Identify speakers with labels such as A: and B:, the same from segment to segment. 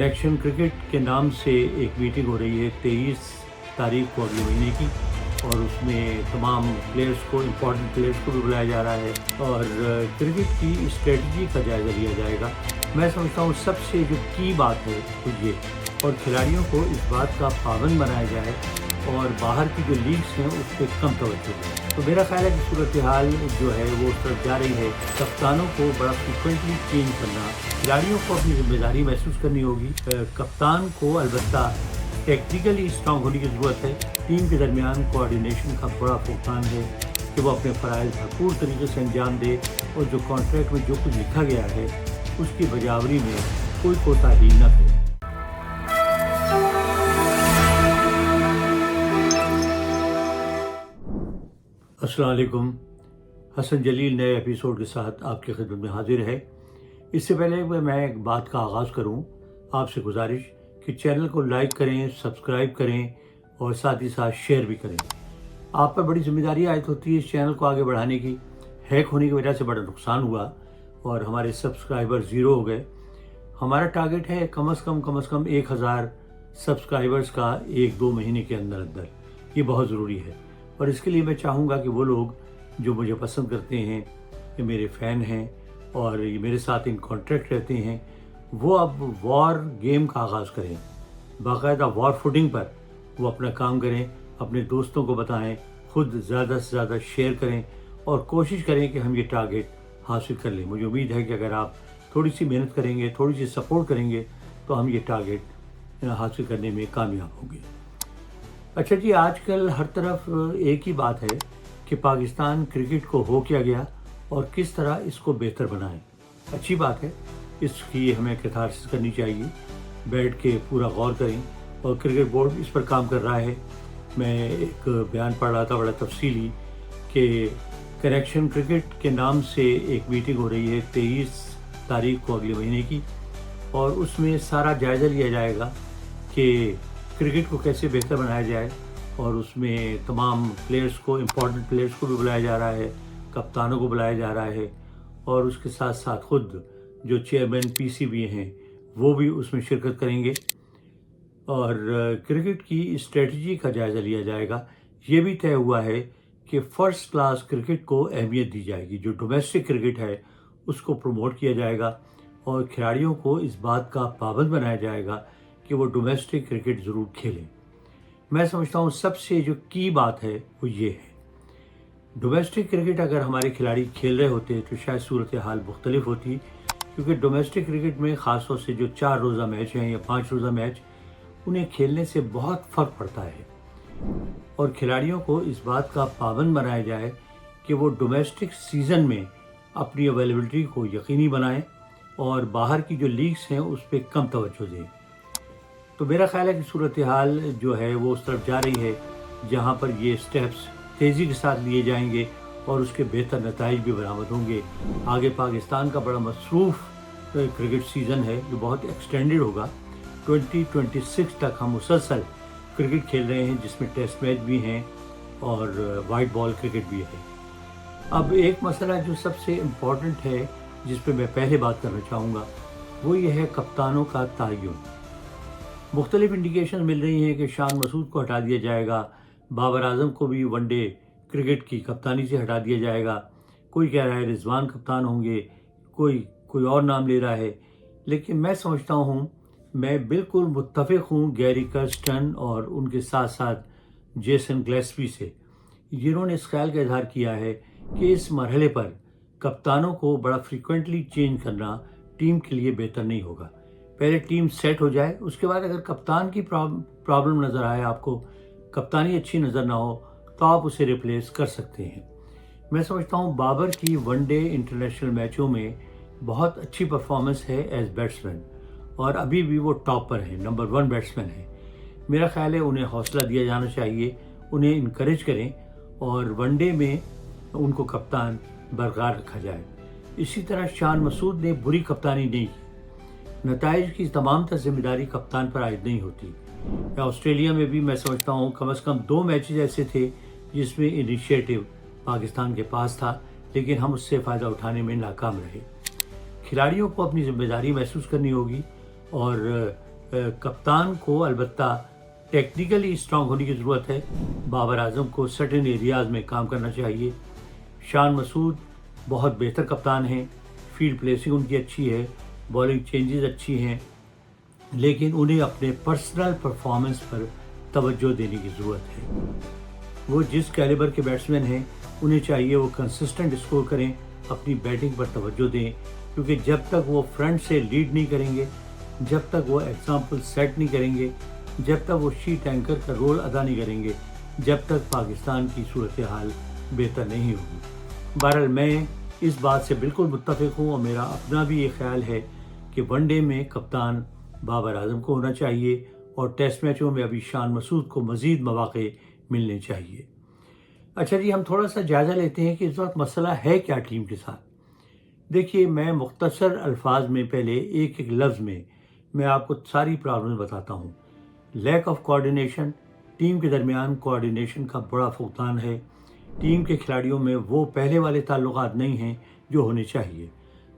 A: Correction cricket के नाम से एक मीटिंग हो रही है 23 तारीख को अगले महीने की, और उसमें तमाम प्लेयर्स को, इम्पोर्टेंट प्लेयर्स को भी बुलाया जा रहा है और क्रिकेट की स्ट्रेटजी का जायज़ा लिया जाएगा। मैं समझता हूँ सबसे जो की बात है वो ये, और खिलाड़ियों को इस बात का पाबंद बनाया जाए और बाहर की जो लीग्स हैं उस पर कम तवज्जो दें। तो मेरा ख्याल है कि सूरत हाल जो है वो उस तरफ जा रही है। कप्तानों को बड़ा फ्रिक्वेंटली चेंज करना, खिलाड़ियों को अपनी जिम्मेदारी महसूस करनी होगी। कप्तान को अलबत्ता टेक्निकली स्ट्रांग होने की ज़रूरत है। टीम के दरमियान कोऑर्डिनेशन का बड़ा फुकदान है कि वो अपने फ़राइज़ भरपूर तरीके से अंजाम दे और जो कॉन्ट्रैक्ट में जो कुछ लिखा गया है उसकी बजावरी में कोई कोताही न करे। अस्सलाम वालेकुम। हसन जलील नए एपिसोड के साथ आपकी खिदमत में हाजिर है। इससे पहले मैं एक बात का आगाज़ करूं, आपसे गुजारिश कि चैनल को लाइक करें, सब्सक्राइब करें और साथ ही साथ शेयर भी करें। आप पर बड़ी जिम्मेदारी आयत होती है इस चैनल को आगे बढ़ाने की। हैक होने की वजह से बड़ा नुकसान हुआ और हमारे सब्सक्राइबर ज़ीरो हो गए। हमारा टारगेट है कम से कम 1000 सब्सक्राइबर्स का 1-2 महीने के अंदर अंदर। ये बहुत ज़रूरी है और इसके लिए मैं चाहूँगा कि वो लोग जो मुझे पसंद करते हैं, ये मेरे फ़ैन हैं और ये मेरे साथ इन कॉन्ट्रैक्ट रहते हैं, वो अब वॉर गेम का आगाज़ करें। बाकायदा वॉर फुटिंग पर वो अपना काम करें, अपने दोस्तों को बताएं, ख़ुद ज़्यादा से ज़्यादा शेयर करें और कोशिश करें कि हम ये टारगेट हासिल कर लें। मुझे उम्मीद है कि अगर आप थोड़ी सी मेहनत करेंगे, थोड़ी सी सपोर्ट करेंगे तो हम ये टारगेट हासिल करने में कामयाब होंगे। अच्छा जी, आजकल हर तरफ एक ही बात है कि पाकिस्तान क्रिकेट को हो क्या गया और किस तरह इसको बेहतर बनाएं। अच्छी बात है, इसकी हमें कैथारसिस करनी चाहिए, बैठ के पूरा गौर करें और क्रिकेट बोर्ड इस पर काम कर रहा है। मैं एक बयान पढ़ रहा था बड़ा तफसीली कि करेक्शन क्रिकेट के नाम से एक मीटिंग हो रही है 23 तारीख को अगले महीने की, और उसमें सारा जायज़ा लिया जाएगा कि क्रिकेट को कैसे बेहतर बनाया जाए, और उसमें तमाम प्लेयर्स को, इम्पोर्टेंट प्लेयर्स को भी बुलाया जा रहा है, कप्तानों को बुलाया जा रहा है, और उसके साथ साथ खुद जो चेयरमैन पीसीबी हैं वो भी उसमें शिरकत करेंगे और क्रिकेट की स्ट्रेटजी का जायज़ा लिया जाएगा। ये भी तय हुआ है कि फ़र्स्ट क्लास क्रिकेट को अहमियत दी जाएगी, जो डोमेस्टिक क्रिकेट है उसको प्रमोट किया जाएगा और खिलाड़ियों को इस बात का पाबंद बनाया जाएगा कि वो डोमेस्टिक क्रिकेट ज़रूर खेलें। मैं समझता हूँ सबसे जो की बात है वो ये है, डोमेस्टिक क्रिकेट अगर हमारे खिलाड़ी खेल रहे होते तो शायद सूरत हाल मुख्तलिफ होती, क्योंकि डोमेस्टिक क्रिकेट में ख़ास तौर से जो 4 रोज़ा मैच हैं या 5 रोज़ा मैच, उन्हें खेलने से बहुत फ़र्क पड़ता है और खिलाड़ियों को इस बात का पाबंद बनाया जाए कि वो डोमेस्टिक सीज़न में अपनी अवेलेबिलिटी को यकीनी बनाएं और बाहर की जो लीग्स हैं उस पर कम तवज्जो दें। तो मेरा ख्याल है कि सूरत हाल जो है वो उस तरफ जा रही है जहाँ पर ये स्टेप्स तेज़ी के साथ लिए जाएंगे और उसके बेहतर नताइज भी बरामद होंगे। आगे पाकिस्तान का बड़ा मसरूफ़ क्रिकेट सीज़न है जो बहुत एक्सटेंडेड होगा। 2026 तक हम मुसलसल क्रिकेट खेल रहे हैं, जिसमें टेस्ट मैच भी हैं और वाइट बॉल क्रिकेट भी है। अब एक मसला जो सबसे इम्पॉर्टेंट है जिस पे मैं पहले बात करना चाहूँगा वो ये है कप्तानों का तयन। मुख्तलिफ इंडिकेशन मिल रही हैं कि शान मसूद को हटा दिया जाएगा, बाबर आजम को भी वनडे क्रिकेट की कप्तानी से हटा दिया जाएगा। कोई कह रहा है रिजवान कप्तान होंगे, कोई और नाम ले रहा है, लेकिन मैं समझता हूँ, मैं बिल्कुल मुत्तफ़िक़ हूँ गैरी कर्स्टन और उनके साथ साथ जेसन ग्लेस्पी से, जिन्होंने इस ख्याल का इजहार किया है कि इस मरहले पर कप्तानों को बड़ा फ्रीक्वेंटली चेंज करना टीम के लिए बेहतर नहीं होगा। पहले टीम सेट हो जाए, उसके बाद अगर कप्तान की प्रॉब्लम नज़र आए, आपको कप्तानी अच्छी नज़र ना हो, तो आप उसे रिप्लेस कर सकते हैं। मैं समझता हूँ बाबर की वनडे इंटरनेशनल मैचों में बहुत अच्छी परफॉर्मेंस है एज बैट्समैन और अभी भी वो टॉप पर है, नंबर 1 बैट्समैन है। मेरा ख्याल है उन्हें हौसला दिया जाना चाहिए, उन्हें इनकरेज करें और वनडे में उनको कप्तान बरकरार रखा जाए। इसी तरह शान मसूद ने बुरी कप्तानी नहीं की, नताइज की तमाम जिम्मेदारी कप्तान पर आयद नहीं होती। ऑस्ट्रेलिया में भी मैं समझता हूँ कम से कम 2 मैचेस ऐसे थे जिसमें इनिशिएटिव पाकिस्तान के पास था, लेकिन हम उससे फ़ायदा उठाने में नाकाम रहे। खिलाड़ियों को अपनी जिम्मेदारी महसूस करनी होगी और कप्तान को अलबत्ता टेक्निकली स्ट्रांग होने की ज़रूरत है। बाबर आजम को सर्टेन एरियाज़ में काम करना चाहिए। शान मसूद बहुत बेहतर कप्तान हैं, फील्ड प्लेसिंग उनकी अच्छी है, बॉलिंग चेंजेस अच्छी हैं, लेकिन उन्हें अपने पर्सनल परफॉर्मेंस पर तवज्जो देने की ज़रूरत है। वो जिस कैलिबर के बैट्समैन हैं उन्हें चाहिए वो कंसिस्टेंट स्कोर करें, अपनी बैटिंग पर तवज्जो दें, क्योंकि जब तक वो फ्रंट से लीड नहीं करेंगे, जब तक वो एग्जाम्पल सेट नहीं करेंगे, जब तक वो शीट एंकर का रोल अदा नहीं करेंगे, जब तक पाकिस्तान की सूरत हाल बेहतर नहीं होगी। बहरहाल मैं इस बात से बिल्कुल मुत्तफ़िक हूँ और मेरा अपना भी ये ख्याल है कि वनडे में कप्तान बाबर आजम को होना चाहिए और टेस्ट मैचों में अभी शान मसूद को मज़ीद मौक़े मिलने चाहिए। अच्छा जी, हम थोड़ा सा जायज़ा लेते हैं कि इस वक्त मसला है क्या टीम के साथ। देखिए, मैं मुख्तसर अल्फाज में पहले एक एक लफ्ज़ में मैं आपको सारी प्रॉब्लम बताता हूँ। लैक ऑफ कोऑर्डिनेशन, टीम के दरमियान कोऑर्डिनेशन का बड़ा फुकदान है। टीम के खिलाड़ियों में वो पहले वाले ताल्लुकात नहीं हैं जो होने चाहिए।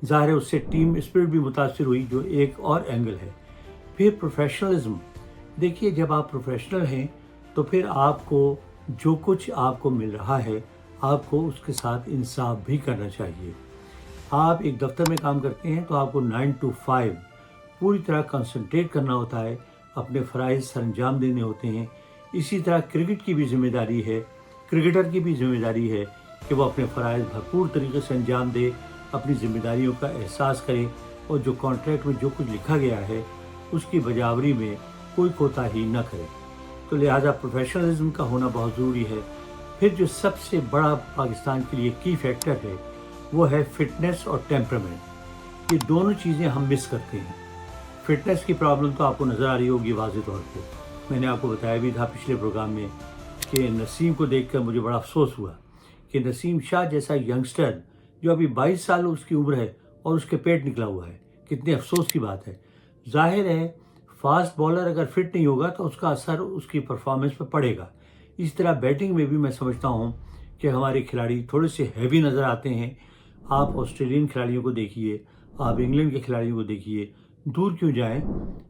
A: ज़ाहिर है उससे टीम स्पिरिट भी मुतासिर हुई, जो एक और एंगल है। फिर प्रोफेशनलिज्म, देखिए जब आप प्रोफेशनल हैं तो फिर आपको जो कुछ आपको मिल रहा है आपको उसके साथ इंसाफ भी करना चाहिए। आप एक दफ्तर में काम करते हैं तो आपको 9 to 5 पूरी तरह कंसंट्रेट करना होता है, अपने फ़राइज़ सरअंजाम देने होते हैं। इसी तरह क्रिकेट की भी जिम्मेदारी है, क्रिकेटर की भी जिम्मेदारी है कि वो अपने फ़राइज़ भरपूर तरीके से अंजाम दे, अपनी जिम्मेदारियों का एहसास करे और जो कॉन्ट्रैक्ट में जो कुछ लिखा गया है उसकी बजावरी में कोई कोताही न करे। तो लिहाजा प्रोफेशनलिज्म का होना बहुत ज़रूरी है। फिर जो सबसे बड़ा पाकिस्तान के लिए की फैक्टर है वो है फ़िटनेस और टेम्परामेंट। ये दोनों चीज़ें हम मिस करते हैं। फ़िटनेस की प्रॉब्लम तो आपको नज़र आ रही होगी वाज़ेह तौर पे। मैंने आपको बताया भी था पिछले प्रोग्राम में कि नसीम को देखकर मुझे बड़ा अफसोस हुआ कि नसीम शाह जैसा यंगस्टर जो अभी 22 साल उसकी उम्र है और उसके पेट निकला हुआ है, कितने अफसोस की बात है। जाहिर है फास्ट बॉलर अगर फिट नहीं होगा तो उसका असर उसकी परफॉर्मेंस पर पड़ेगा। इस तरह बैटिंग में भी मैं समझता हूँ कि हमारे खिलाड़ी थोड़े से हैवी नज़र आते हैं। आप ऑस्ट्रेलियन खिलाड़ियों को देखिए, आप इंग्लैंड के खिलाड़ियों को देखिए, दूर क्यों जाएं,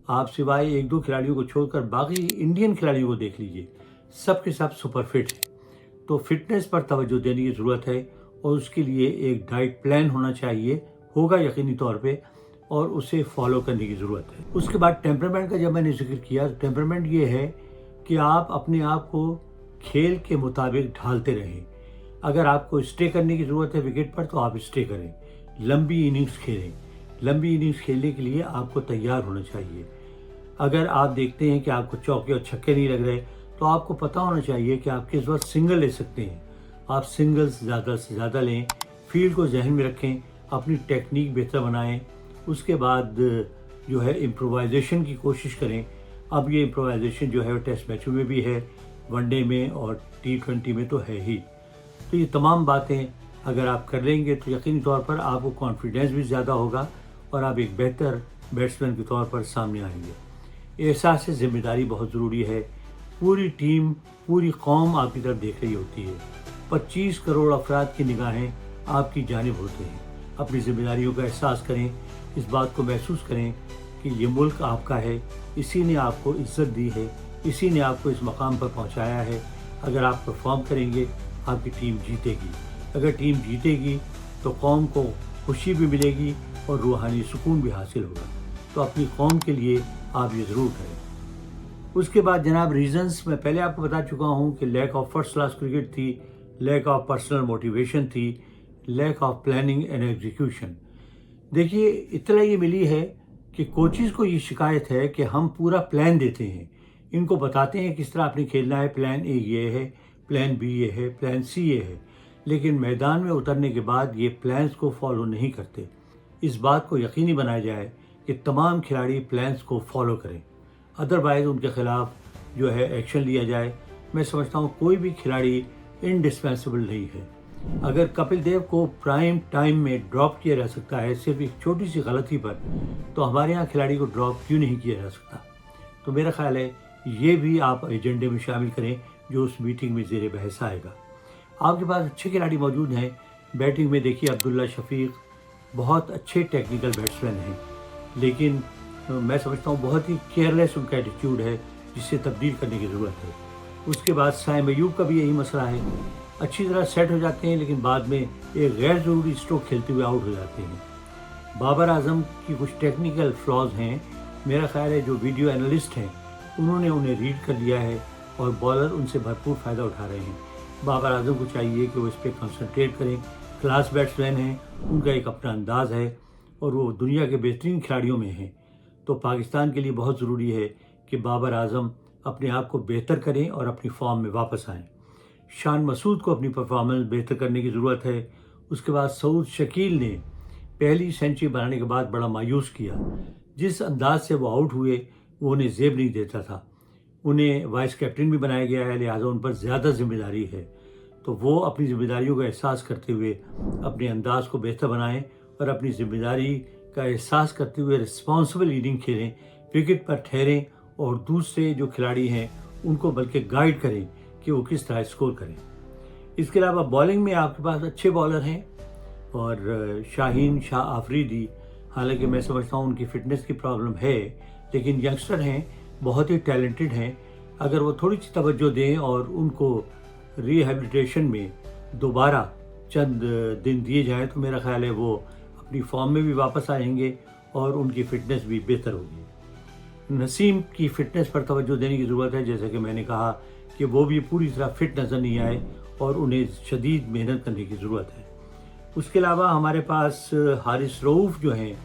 A: आप सिवाय एक दो खिलाड़ियों को छोड़कर बाकी इंडियन खिलाड़ियों को देख लीजिए, सब के सब सुपर फिट हैं। तो फिटनेस पर तवज्जो देने की ज़रूरत है और उसके लिए एक डाइट प्लान होना चाहिए, होगा यकीनी तौर पे, और उसे फॉलो करने की ज़रूरत है। उसके बाद टेम्परामेंट का जब मैंने जिक्र किया, टेम्परामेंट ये है कि आप अपने आप को खेल के मुताबिक ढालते रहें। अगर आपको स्टे करने की ज़रूरत है विकेट पर तो आप स्टे करें, लंबी इनिंग्स खेलें। लंबी इनिंग्स खेलने के लिए आपको तैयार होना चाहिए। अगर आप देखते हैं कि आपको चौके और छक्के नहीं लग रहे तो आपको पता होना चाहिए कि आप किस वक्त सिंगल ले सकते हैं। आप सिंगल्स ज़्यादा से ज़्यादा लें, फील्ड को जहन में रखें, अपनी टेक्निक बेहतर बनाएं। उसके बाद जो है इम्प्रोवाइजेशन की कोशिश करें। अब ये इम्प्रोवाइजेशन जो है वो टेस्ट मैचों में भी है, वनडे में और T20 में तो है ही। तो ये तमाम बातें अगर आप कर लेंगे तो यकीनी तौर पर आपको कॉन्फिडेंस भी ज़्यादा होगा और आप एक बेहतर बैट्समैन के तौर पर सामने आएंगे। एहसास ज़िम्मेदारी बहुत ज़रूरी है। पूरी टीम, पूरी कौम आपकी तरफ देख रही होती है। 25 करोड़ अफराद की निगाहें आपकी जानिब होते हैं। अपनी ज़िम्मेदारियों का एहसास करें, इस बात को महसूस करें कि ये मुल्क आपका है, इसी ने आपको इज़्ज़त दी है, इसी ने आपको इस मकाम पर पहुंचाया है। अगर आप परफॉर्म करेंगे आपकी टीम जीतेगी। अगर टीम जीतेगी तो कौम को खुशी भी मिलेगी और रूहानी सुकून भी हासिल होगा। तो अपनी कौम के लिए आप ये ज़रूर करें। उसके बाद जनाब रीज़न्स मैं पहले आपको बता चुका हूँ कि lack of first class cricket थी, लैक ऑफ पर्सनल मोटिवेशन थी, lack of planning and execution. देखिए इतना ये मिली है कि कोचेज़ को ये शिकायत है कि हम पूरा प्लान देते हैं, इनको बताते हैं किस तरह आपने खेलना है, प्लान ए ये है, प्लान बी ये है, प्लान सी ये है, लेकिन मैदान में उतरने के बाद ये प्लान्स को फॉलो नहीं करते। इस बात को यकीनी बनाया जाए कि तमाम खिलाड़ी प्लान्स को फॉलो करें, अदरवाइज़ उनके ख़िलाफ़ जो है एक्शन लिया जाए। मैं समझता हूँ कोई भी खिलाड़ी इंडिस्पेंसिबल नहीं है। अगर कपिल देव को प्राइम टाइम में ड्रॉप किया जा सकता है सिर्फ एक छोटी सी गलती पर, तो हमारे यहाँ खिलाड़ी को ड्रॉप क्यों नहीं किया जा सकता। तो मेरा ख्याल है ये भी आप एजेंडे में शामिल करें जो उस मीटिंग में ज़ेर बहस आएगा। आपके पास अच्छे खिलाड़ी मौजूद हैं। बैटिंग में देखिए अब्दुल्ला शफीक बहुत अच्छे टेक्निकल बैट्समैन हैं, लेकिन मैं समझता हूँ बहुत ही केयरलेस उनका एटीट्यूड है, जिसे तब्दील करने की ज़रूरत है। उसके बाद साइम अयूब का भी यही मसला है, अच्छी तरह सेट हो जाते हैं लेकिन बाद में एक गैर ज़रूरी स्ट्रोक खेलते हुए आउट हो जाते हैं। बाबर आजम की कुछ टेक्निकल फ्लॉज हैं, मेरा ख्याल है जो वीडियो एनालिस्ट हैं उन्होंने उन्हें रीड कर लिया है और बॉलर उनसे भरपूर फ़ायदा उठा रहे हैं। बाबर आजम को चाहिए कि वो इस पर कंसंट्रेट करें। क्लास बैट्समैन हैं, उनका एक अपना अंदाज़ है और वो दुनिया के बेहतरीन खिलाड़ियों में हैं। तो पाकिस्तान के लिए बहुत ज़रूरी है कि बाबर आजम अपने आप को बेहतर करें और अपनी फॉर्म में वापस आएँ। शान मसूद को अपनी परफॉर्मेंस बेहतर करने की ज़रूरत है। उसके बाद सऊद शकील ने पहली सेंचुरी बनाने के बाद बड़ा मायूस किया। जिस अंदाज से वो आउट हुए वो उन्हें जेब नहीं देता था। उन्हें वाइस कैप्टन भी बनाया गया है, लिहाजा उन पर ज़्यादा जिम्मेदारी है। तो वो अपनी जिम्मेदारियों का एहसास करते हुए अपने अंदाज को बेहतर बनाएं और अपनी जिम्मेदारी का एहसास करते हुए रिस्पॉन्सिबल इनिंग खेलें, विकेट पर ठहरें और दूसरे जो खिलाड़ी हैं उनको बल्कि गाइड करें कि वो किस तरह स्कोर करें। इसके अलावा बॉलिंग में आपके पास अच्छे बॉलर हैं और शाहीन शाह आफरीदी, हालांकि मैं समझता हूँ उनकी फ़िटनेस की प्रॉब्लम है, लेकिन यंगस्टर हैं, बहुत ही टैलेंटेड हैं। अगर वो थोड़ी सी तवज्जो दें और उनको रिहैबिलिटेशन में दोबारा चंद दिन दिए जाएं तो मेरा ख्याल है वो अपनी फॉर्म में भी वापस आएंगे और उनकी फ़िटनेस भी बेहतर होगी। नसीम की फ़िटनेस पर तवज्जो देने की ज़रूरत है, जैसे कि मैंने कहा कि वो भी पूरी तरह फिट नज़र नहीं आए और उन्हें शदीद मेहनत करने की ज़रूरत है। उसके अलावा हमारे पास हारिस रऊफ़ जो हैं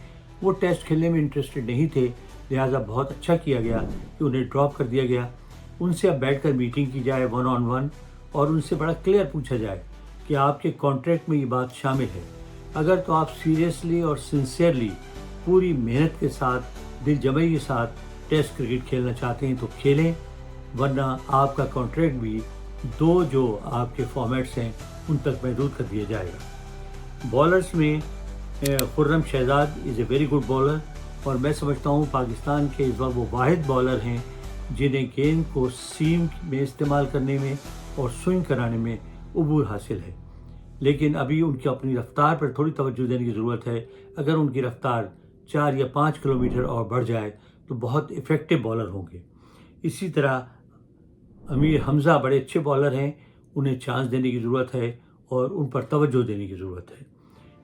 A: वो टेस्ट खेलने में इंटरेस्टेड नहीं थे, लिहाजा बहुत अच्छा किया गया कि उन्हें ड्रॉप कर दिया गया। उनसे अब बैठकर मीटिंग की जाए 1-on-1 और उनसे बड़ा क्लियर पूछा जाए कि आपके कॉन्ट्रैक्ट में ये बात शामिल है, अगर तो आप सीरियसली और सिंसियरली पूरी मेहनत के साथ दिल जमाई के साथ टेस्ट क्रिकेट खेलना चाहते हैं तो खेलें, वरना आपका कॉन्ट्रैक्ट भी दो जो आपके फॉर्मेट्स हैं उन तक महदूद कर दिया जाएगा। बॉलर्स में Khurram Shahzad is a very good bowler और मैं समझता हूँ पाकिस्तान के इस वक्त वो वाहिद बॉलर हैं जिन्हें गेंद को सीम में इस्तेमाल करने में और स्विंग कराने में उबूर हासिल है, लेकिन अभी उनकी अपनी रफ्तार पर थोड़ी तवज्जो देने की ज़रूरत है। अगर उनकी रफ्तार 4 या 5 किलोमीटर और बढ़ जाए तो बहुत इफ़ेक्टिव बॉलर होंगे। इसी तरह अमीर हमज़ा बड़े अच्छे बॉलर हैं, उन्हें चांस देने की ज़रूरत है और उन पर तवज्जो देने की ज़रूरत है।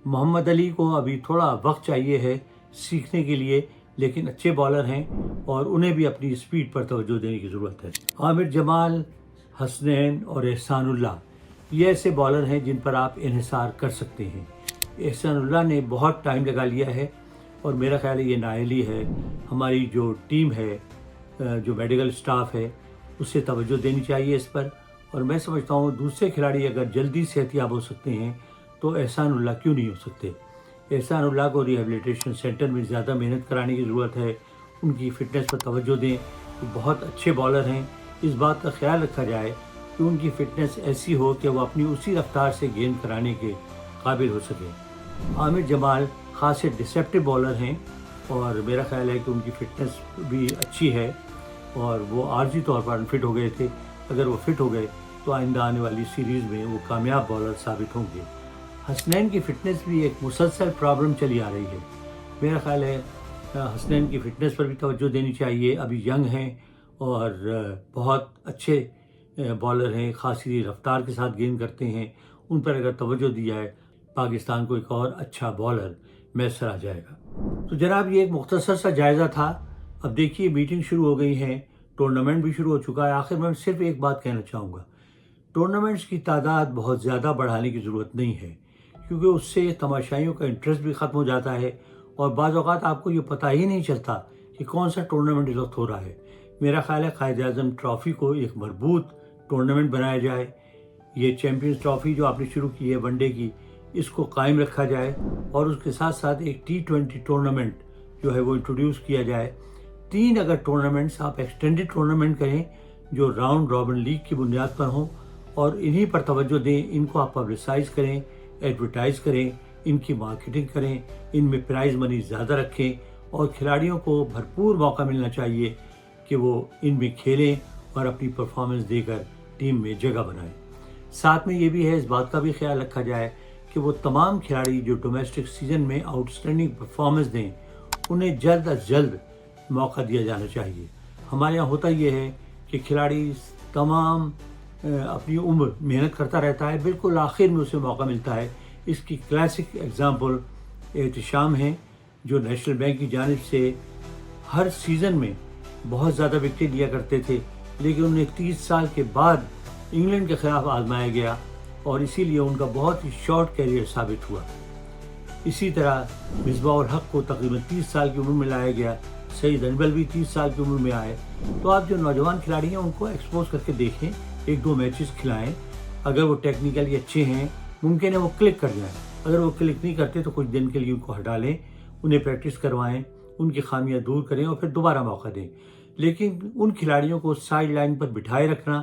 A: मोहम्मद अली को अभी थोड़ा वक्त चाहिए है सीखने के लिए, लेकिन अच्छे बॉलर हैं और उन्हें भी अपनी स्पीड पर तवज्जो देने की ज़रूरत है। आमिर जमाल, हसनैन और एहसानुल्लाह ये ऐसे बॉलर हैं जिन पर आप इन्हिसार कर सकते हैं। एहसानुल्लाह ने बहुत टाइम लगा लिया है और मेरा ख्याल है ये नाअहली है। हमारी जो टीम है, जो मेडिकल स्टाफ है, उससे तवज्जो देनी चाहिए इस पर। और मैं समझता हूँ दूसरे खिलाड़ी अगर जल्दी सेहतियाब हो सकते हैं तो एहसानुल्लाह क्यों नहीं हो सकते। एहसानुल्लाह को रिहैबिलिटेशन सेंटर में ज़्यादा मेहनत कराने की ज़रूरत है, उनकी फ़िटनेस पर तवज्जो दें। वो बहुत अच्छे बॉलर हैं, इस बात का ख्याल रखा जाए कि उनकी फ़िटनेस ऐसी हो कि वो अपनी उसी रफ्तार से गेंद कराने के काबिल हो सके। आमिर जमाल ख़ास डिसेप्टिव बॉलर हैं और मेरा ख्याल है कि उनकी फ़िटनेस भी अच्छी है और वो आर्जी तौर पर अनफिट हो गए थे। अगर वो फिट हो गए तो आइंदा आने वाली सीरीज़ में वो कामयाब बॉलर साबित होंगे। हसनैन की फ़िटनेस भी एक मुसलसल प्रॉब्लम चली आ रही है। मेरा ख्याल है हसनैन की फ़िटनेस पर भी तवज्जो देनी चाहिए। अभी यंग हैं और बहुत अच्छे बॉलर हैं, ख़ासी रफ्तार के साथ गेंद करते हैं। उन पर अगर तवज्जो दी जाए पाकिस्तान को एक और अच्छा बॉलर मैसर आ जाएगा। तो जनाब ये एक मुख्तसर सा जायज़ा था। अब देखिए मीटिंग शुरू हो गई हैं, टूर्नामेंट भी शुरू हो चुका है। आखिर में सिर्फ एक बात कहना चाहूँगा, टूर्नामेंट्स की तादाद बहुत ज़्यादा बढ़ाने की ज़रूरत नहीं है, क्योंकि उससे तमाशाइयों का इंटरेस्ट भी ख़त्म हो जाता है और बाज़ औक़ात आपको ये पता ही नहीं चलता कि कौन सा टूर्नामेंट इस वक्त हो रहा है। मेरा ख़्याल है क़ायद-ए-आज़म ट्रॉफ़ी को एक मरबूत टूर्नामेंट बनाया जाए। ये चैम्पियंस ट्रॉफ़ी जो आपने शुरू की है वनडे की, इसको कायम रखा जाए और उसके साथ साथ एक T20 टूर्नामेंट जो है वो इंट्रोड्यूस किया जाए। 3 अगर टूर्नामेंट्स आप एक्सटेंडेड टूर्नामेंट करें जो राउंड रॉबिन लीग की बुनियाद पर हों और इन्हीं पर तवज्जो दें, इनको आप पब्लिसाइज़ करें, एडवर्टाइज़ करें, इनकी मार्केटिंग करें, इनमें प्राइज़ मनी ज़्यादा रखें और खिलाड़ियों को भरपूर मौका मिलना चाहिए कि वो इनमें खेलें और अपनी परफॉर्मेंस देकर टीम में जगह बनाएं। साथ में ये भी है, इस बात का भी ख्याल रखा जाए कि वो तमाम खिलाड़ी जो डोमेस्टिक सीज़न में आउटस्टैंडिंग परफॉर्मेंस दें, उन्हें जल्द अज जल्द موقع دیا جانا چاہیے. ہمارے یہاں ہوتا یہ ہے کہ کھلاڑی تمام اپنی عمر محنت کرتا رہتا ہے، بالکل آخر میں اسے موقع ملتا ہے. اس کی کلاسک ایگزامپل احتشام ہیں، جو نیشنل بینک کی جانب سے ہر سیزن میں بہت زیادہ وکٹیں لیا کرتے تھے، لیکن انہیں 30 سال کے بعد انگلینڈ کے خلاف آزمایا گیا اور اسی لیے ان کا بہت ہی شارٹ کیریئر ثابت ہوا. اسی طرح مصباح الحق کو تقریباً 30 سال کی عمر میں لایا گیا. سعید انبل بھی 30 سال کی عمر میں آئے. تو آپ جو نوجوان کھلاڑی ہیں ان کو ایکسپوز کر کے دیکھیں، 1-2 میچز کھلائیں. اگر وہ ٹیکنیکلی اچھے ہیں ممکن ہے وہ کلک کر جائیں. اگر وہ کلک نہیں کرتے تو کچھ دن کے لیے ان کو ہٹا لیں، انہیں پریکٹس کروائیں، ان کی خامیاں دور کریں اور پھر دوبارہ موقع دیں. لیکن ان کھلاڑیوں کو سائیڈ لائن پر بٹھائے رکھنا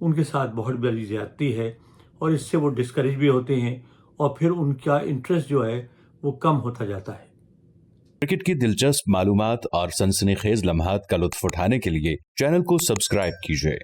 A: ان کے ساتھ بہت بڑی زیادتی ہے، اور اس سے وہ ڈسکریج بھی ہوتے ہیں اور پھر ان کا انٹرسٹ جو ہے وہ کم ہوتا جاتا ہے.
B: کرکٹ کی دلچسپ معلومات اور سنسنی خیز لمحات کا لطف اٹھانے کے لیے چینل کو سبسکرائب کیجیے.